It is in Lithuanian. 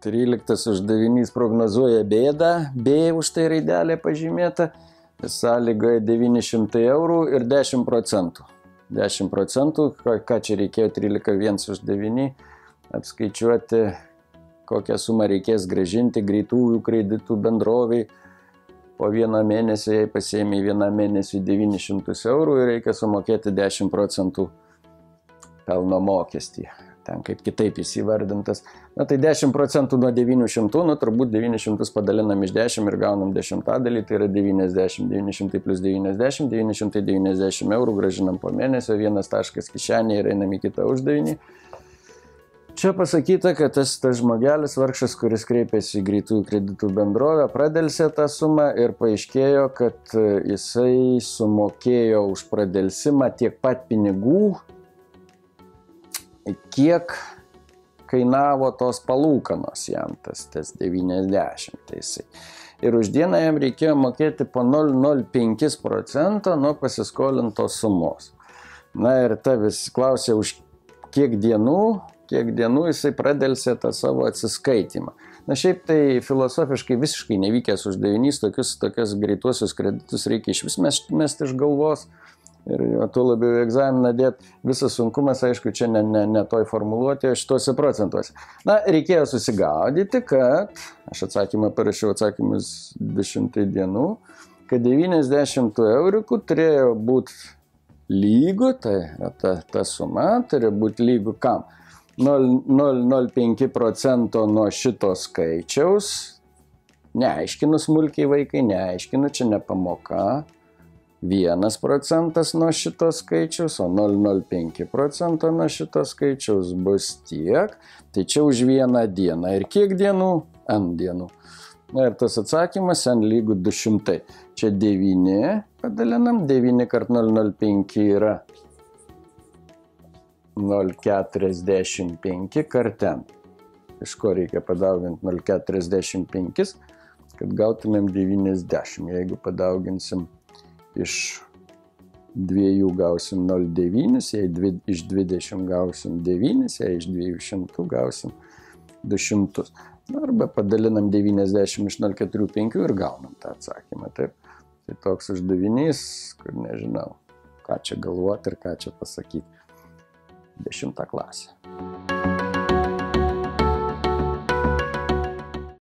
13 uždavinys prognozuoja bėdą, B už tai raidelė pažymėta, sąlygoje 900 eurų ir 10%. 10%, ką čia reikėjo 13.1 uždavinį, apskaičiuoti, kokią sumą reikės grąžinti greitųjų kreditų bendroviai. Po vieną mėnesį, jei pasiėmė vieną mėnesį 900 eurų ir reikia sumokėti 10% pelno mokestį. Ten kaip kitaip jis įvardintas. Na tai 10% nuo 900, nu turbūt 900 padalinam iš 10 ir gaunam 10-dalį, tai yra 90. 900 plus 90, 990 eurų gražinam po mėnesio, vienas taškas kišenė ir einam į kitą uždavinį. Čia pasakyta, kad tas žmogelis vargšas, kuris kreipėsi į greitųjų kreditų bendrovę, pradelsė tą sumą ir paaiškėjo, kad jisai sumokėjo už pradelsimą tiek pat pinigų, kiek kainavo tos palūkanos jam, tas 90. Taisai. Ir už dieną jam reikėjo mokėti po 0,05% nuo pasiskolintos sumos. Na ir ta vis klausė, už kiek dienų jisai pradelsė tą savo atsiskaitimą. Na šiaip tai filosofiškai visiškai nevykęs uždavinys, tokius greituosius kreditus reikia iš vis mesti iš galvos. Ir tuo labiau egzaminą dėti, visas sunkumas, aišku, čia ne toj formuluotėje, šituose procentuose. Na, reikėjo susigaudyti, kad, aš atsakymą parašiau atsakymus 200 dienų, kad 90 eurikų turėjo būti lygu, tai ta suma turėjo būti lygu kam? 0,05% nuo šito skaičiaus, neaiškinu smulkiai vaikai, neaiškinu, čia ne pamoka. 1% nuo šito skaičiaus, o 0,05% nuo šito skaičiaus bus tiek, tai čia už vieną dieną. Ir kiek dienų? N dienų. Na ir tas atsakymas N lygu 200. Čia 9 padalinam, 9 kart 0,05 yra 0,45 kart N. Iš ko reikia padauginti 0,45, kad gautumėm 90. Jeigu padauginsim iš 2 gausim 0,9, jei iš 20 gausim 9, jei iš 200 gausim 200. Arba padalinam 90 iš 0,45 ir gaunam tą atsakymą. Taip. Tai toks uždavinys, kur nežinau, ką čia galvoti ir ką čia pasakyti. 10 klasė.